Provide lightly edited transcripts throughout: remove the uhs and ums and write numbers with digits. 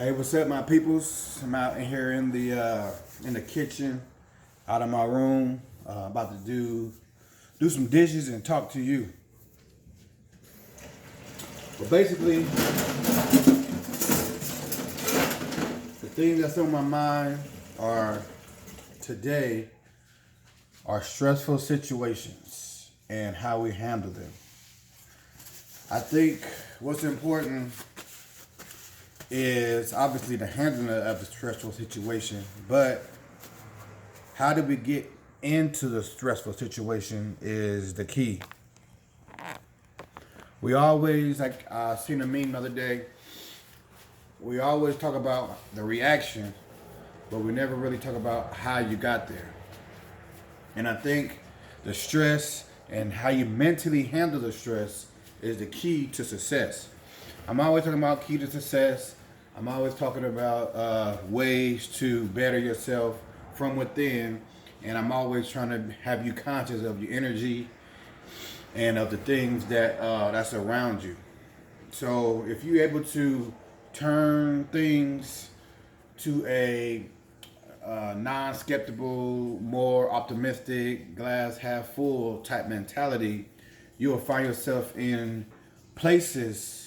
Hey, what's up, my peoples? I'm out in here in the kitchen, out of my room, about to do some dishes and talk to you. But basically, the things that's on my mind are today are stressful situations and how we handle them. I think what's important is obviously the handling of the stressful situation, but how do we get into the stressful situation is the key. We always, like I seen a meme the other day, we always talk about the reaction, but we never really talk about how you got there. And I think the stress and how you mentally handle the stress is the key to success. I'm always talking about key to success. I'm always talking about ways to better yourself from within, and I'm always trying to have you conscious of your energy and of the things that's around you. So if you're able to turn things to a non-skeptical, more optimistic, glass half full type mentality, you will find yourself in places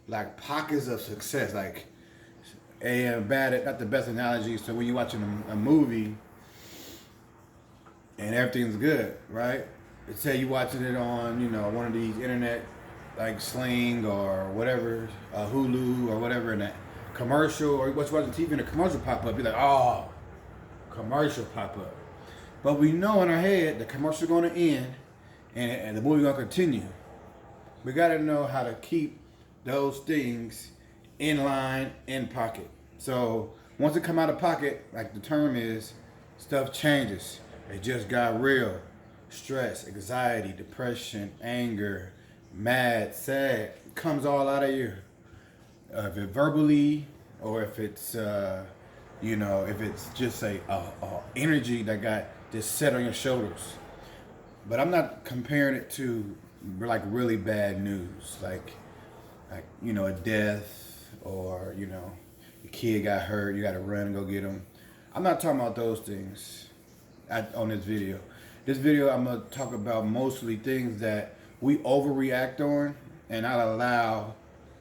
like pockets of success. Like a bad, not the best analogy. So when you're watching a movie and everything's good, right? Say you watching it on, one of these internet like Sling or whatever, Hulu or whatever, and that commercial, or you watch watching TV and a commercial pop up, you're like, oh, commercial pop up. But we know in our head the commercial going to end and the movie going to continue. We got to know how to keep those things in line, in pocket. So once it come out of pocket, like the term is, stuff changes. It just got real. Stress, anxiety, depression, anger, mad, sad, comes all out of you. If it verbally, or if it's, if it's just a energy that got just set on your shoulders. But I'm not comparing it to like really bad news, like a death, or your kid got hurt, you got to run and go get them. I'm not talking about those things on this video. This video, I'm gonna talk about mostly things that we overreact on and not allow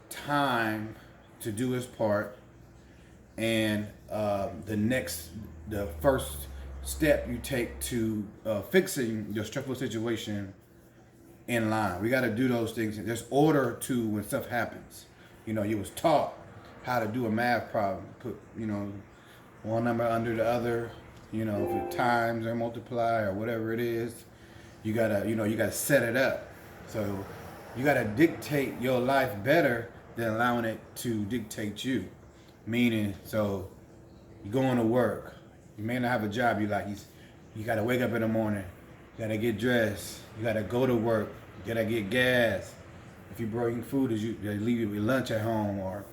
time to do its part. And the first step you take to fixing your stressful situation in line. We got to do those things. There's order to when stuff happens. You was taught how to do a math problem. Put one number under the other. If it times or multiply or whatever it is, you gotta set it up. So you gotta dictate your life better than allowing it to dictate you. Meaning, so you going to work. You may not have a job you like. You gotta wake up in the morning. You gotta get dressed. You gotta go to work. You gotta get gas. If you bring food, you leave your lunch at home, or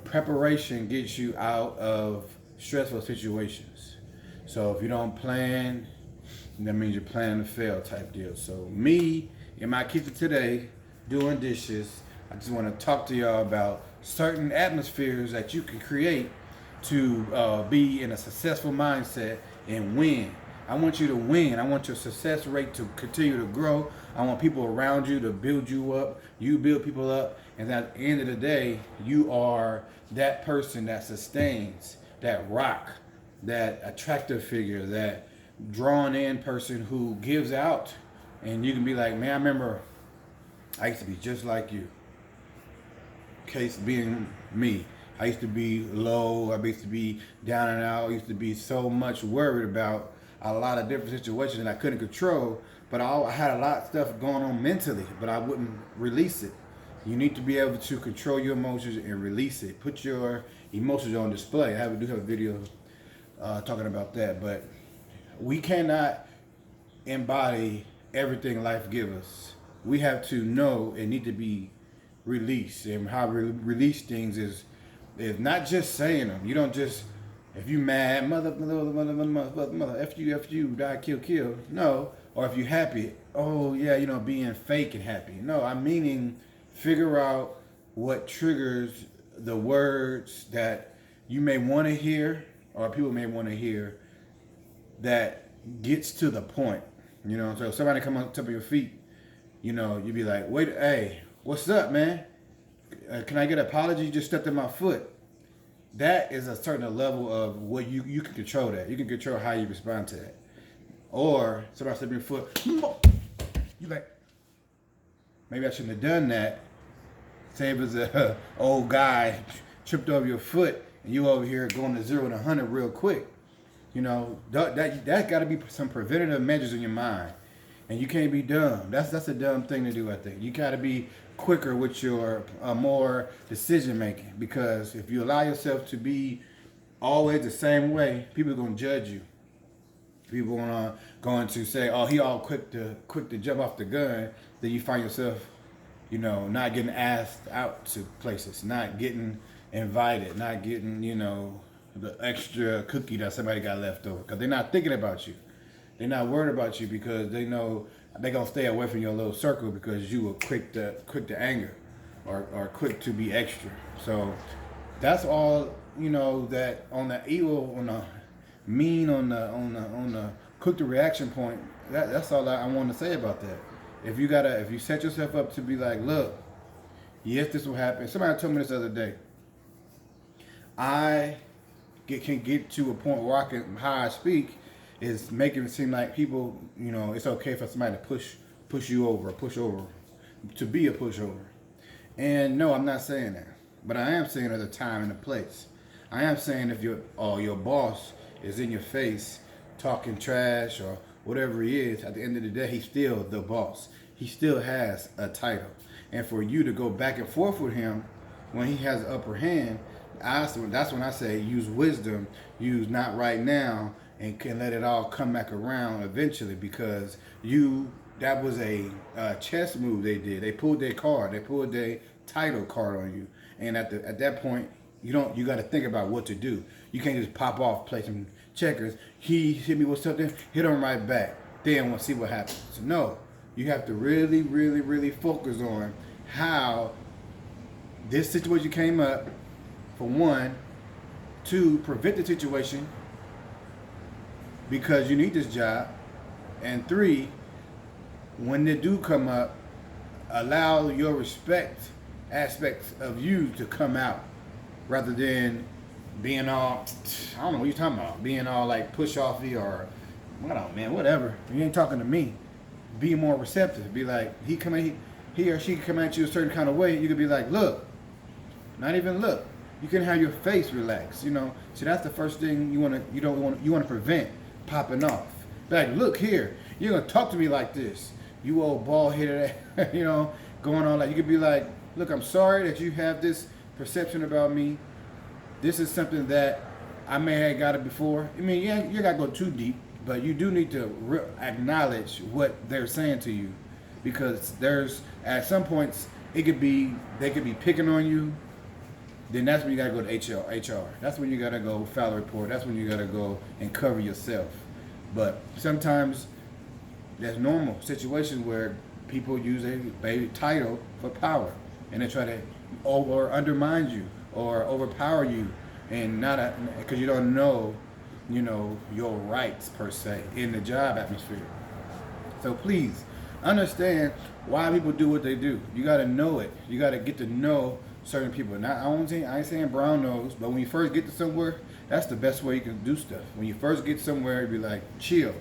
preparation gets you out of stressful situations. So if you don't plan, that means you're planning to fail type deal. So me, in my kitchen today, doing dishes, I just want to talk to y'all about certain atmospheres that you can create to be in a successful mindset and win. I want you to win. I want your success rate to continue to grow. I want people around you to build you up. You build people up. And at the end of the day, you are that person that sustains, that rock, that attractive figure, that drawn in person who gives out. And you can be like, man, I remember I used to be just like you. Case being me. I used to be low. I used to be down and out. I used to be so much worried about a lot of different situations that I couldn't control. But I had a lot of stuff going on mentally, but I wouldn't release it. You need to be able to control your emotions and release it. Put your emotions on display. I do have a video talking about that. But we cannot embody everything life gives us. We have to know it need to be released. And how we release things is not just saying them. You don't just, if you mad, mother, F you, die, kill. No. Or if you happy, oh yeah, being fake and happy. No, I'm meaning figure out what triggers the words that you may want to hear or people may want to hear that gets to the point. You know, so if somebody come on top of your feet, you know, you'd be like, wait, hey, what's up, man? Can I get an apology? You just stepped in my foot. That is a certain level of what you can control that. You can control how you respond to that. Or somebody stepped in your foot, you like, maybe I shouldn't have done that. Say it was a old guy tripped over your foot and you over here going to 0 to 100 real quick. You know, that got to be some preventative measures in your mind. And you can't be dumb. That's a dumb thing to do, I think. You got to be quicker with your more decision making, because if you allow yourself to be always the same way, people are going to judge you. People are going to say, oh, he all quick to jump off the gun. Then you find yourself, you know, not getting asked out to places, not getting invited, not getting, you know, the extra cookie that somebody got left over, because they're not thinking about you. They're not worried about you because they know they're gonna stay away from your little circle because you were quick to anger, or quick to be extra. So that's all, you know, that on the evil, on the mean, on the quick to reaction point. That's all I want to say about that. If you set yourself up to be like, look, yes, this will happen. Somebody told me this the other day. I can get to a point where how I speak is making it seem like people, you know, it's okay for somebody to push you over, to be a pushover. And no, I'm not saying that. But I am saying there's a time and a place. I am saying if your boss is in your face talking trash or whatever he is, at the end of the day, he's still the boss. He still has a title. And for you to go back and forth with him when he has the upper hand, that's when I say use wisdom, use not right now, and can let it all come back around eventually, because that was a chess move they did. They pulled their card. They pulled their title card on you. And at that point, you got to think about what to do. You can't just pop off, play some checkers. He hit me with something, hit him right back. Then we'll see what happens. No, you have to really, really, really focus on how this situation came up, for one, to prevent the situation because you need this job, and 3, when they do come up, allow your respect aspects of you to come out, rather than being all, I don't know what you're talking about, being all like push offy or, I don't know, man, whatever. You ain't talking to me. Be more receptive. Be like, he or she come at you a certain kind of way. You could be like, look, not even look. You can have your face relaxed, you know. So that's the first thing you want to prevent popping off. Be like, look here, you're gonna talk to me like this, you old bald headed, you know, going on like. You could be like, look, I'm sorry that you have this perception about me. This is something that I may have got it before. I mean, yeah, you gotta go too deep, but you do need to acknowledge what they're saying to you, because there's at some points they could be picking on you. Then that's when you gotta go to HR. That's when you gotta go file a report. That's when you gotta go and cover yourself. But sometimes there's normal situations where people use a title for power, and they try to undermine you or overpower you, and not because you don't know, you know, your rights per se in the job atmosphere. So please understand why people do what they do. You gotta know it. You gotta get to know certain people. I ain't saying brown nose, but when you first get to somewhere, that's the best way you can do stuff. When you first get somewhere, you be like, chill,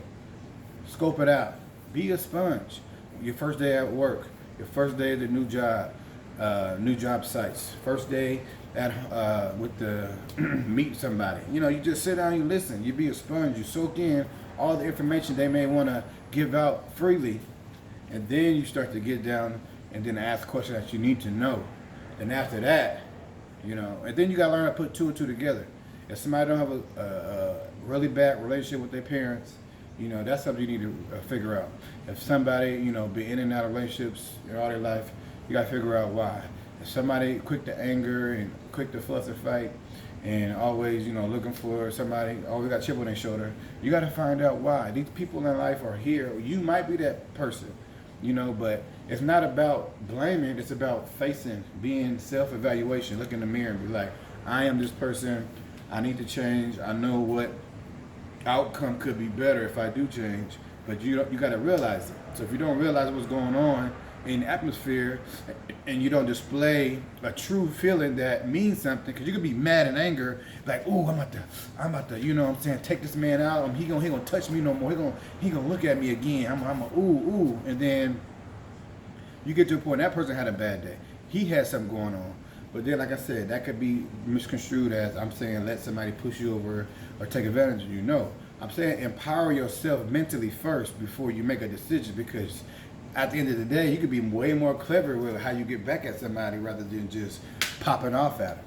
scope it out, be a sponge. Your first day at work, your first day at the new job sites, first day at meet somebody. You know, you just sit down, you listen, you be a sponge, you soak in all the information they may want to give out freely, and then you start to get down and then ask questions that you need to know. And after that, you know, and then you gotta learn to put 2 and 2 together. If somebody don't have a really bad relationship with their parents, you know, that's something you need to figure out. If somebody, you know, be in and out of relationships all their life, you gotta figure out why. If somebody quick to anger and quick to fuss and fight, and always, you know, looking for somebody, always got a chip on their shoulder, you gotta find out why. These people in life are here. You might be that person. you know, but it's not about blaming, it's about facing, being self-evaluation, look in the mirror and be like, I am this person, I need to change, I know what outcome could be better if I do change, but you got to realize it. So if you don't realize what's going on in the atmosphere, and you don't display a true feeling that means something, because you could be mad and anger, like, oh, I'm about to, you know what I'm saying, take this man out. He gonna touch me no more. He gonna look at me again. I'm a ooh, and then you get to a point that person had a bad day. He had something going on. But then, like I said, that could be misconstrued as I'm saying let somebody push you over or take advantage of you. No, I'm saying empower yourself mentally first before you make a decision, because at the end of the day, you could be way more clever with how you get back at somebody rather than just popping off at them.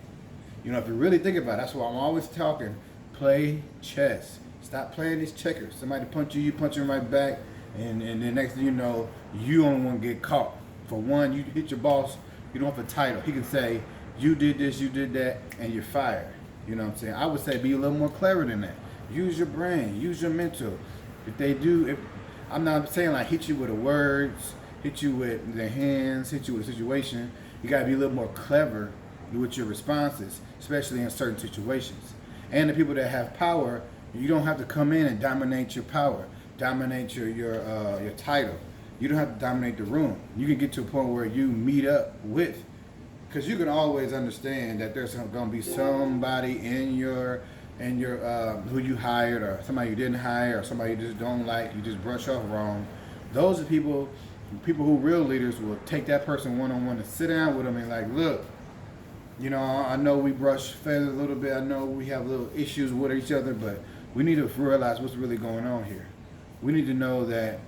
You know, if you really think about it, that's why I'm always talking, play chess. Stop playing these checkers. Somebody punch you, you punch them right back, and then next thing you know, you don't want to get caught. For one, you hit your boss, you don't have a title. He can say, you did this, you did that, and you're fired. You know what I'm saying? I would say be a little more clever than that. Use your brain, use your mental. I'm not saying like hit you with the words, hit you with the hands, hit you with a situation. You gotta be a little more clever with your responses, especially in certain situations. And the people that have power, you don't have to come in and dominate your power, dominate your title. You don't have to dominate the room. You can get to a point where you meet up with, because you can always understand that there's going to be somebody in your who you hired, or somebody you didn't hire, or somebody you just don't like, you just brush off wrong. Those are people who real leaders will take that person one-on-one and sit down with them and like, look, you know, I know we brush feathers a little bit, I know we have little issues with each other, but we need to realize what's really going on here. We need to know that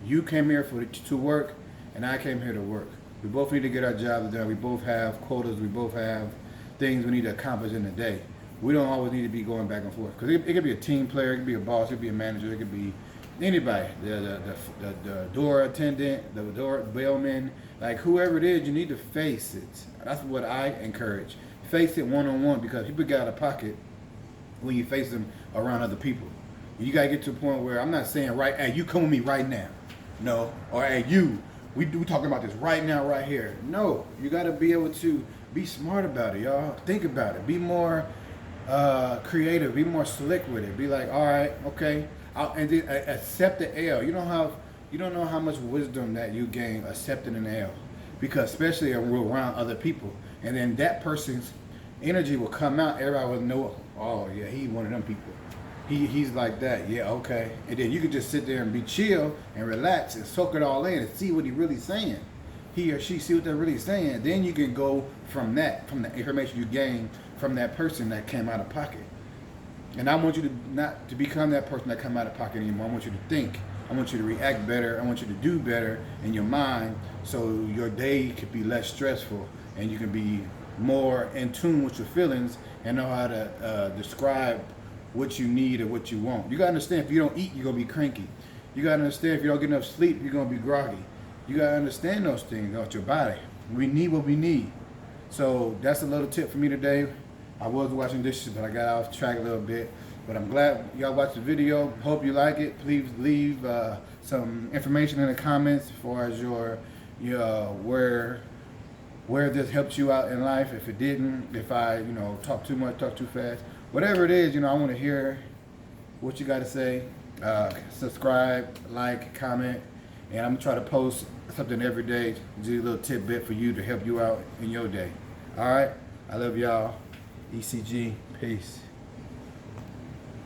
you came here to work, and I came here to work. We both need to get our jobs done. We both have quotas. We both have things we need to accomplish in the day. We don't always need to be going back and forth. Because it could be a team player, it could be a boss, it could be a manager, it could be anybody. The door attendant, the door bellman, like whoever it is, you need to face it. That's what I encourage. Face it one-on-one, because people get out of pocket when you face them around other people. You got to get to a point where I'm not saying, right, hey, you come with me right now. No. Or, hey, we talking about this right now, right here. No. You got to be able to be smart about it, y'all. Think about it. Be more creative. Be more slick with it. Be like, all right, okay. And then accept the L. You don't know how much wisdom that you gain accepting an L. Because especially around other people. And then that person's energy will come out. Everybody will know, oh, yeah, he's one of them people. He's like that, yeah, okay. And then you can just sit there and be chill and relax and soak it all in and see what he's really saying. He or she see what they're really saying. Then you can go from that, from the information you gain from that person that came out of pocket. And I want you to not to become that person that come out of pocket anymore. I want you to think. I want you to react better. I want you to do better in your mind, so your day could be less stressful and you can be more in tune with your feelings and know how to describe what you need or what you want. You gotta understand, if you don't eat, you're gonna be cranky. You gotta understand, if you don't get enough sleep, you're gonna be groggy. You gotta understand those things about your body. We need what we need. So that's a little tip for me today. I was washing dishes, but I got off track a little bit. But I'm glad y'all watched the video. Hope you like it. Please leave some information in the comments as far as your where this helped you out in life. If it didn't, if I talk too much, talk too fast, whatever it is, I want to hear what you got to say. Subscribe, like, comment, and I'm gonna try to post something every day, just a little tidbit for you to help you out in your day. All right, I love y'all. ECG, peace.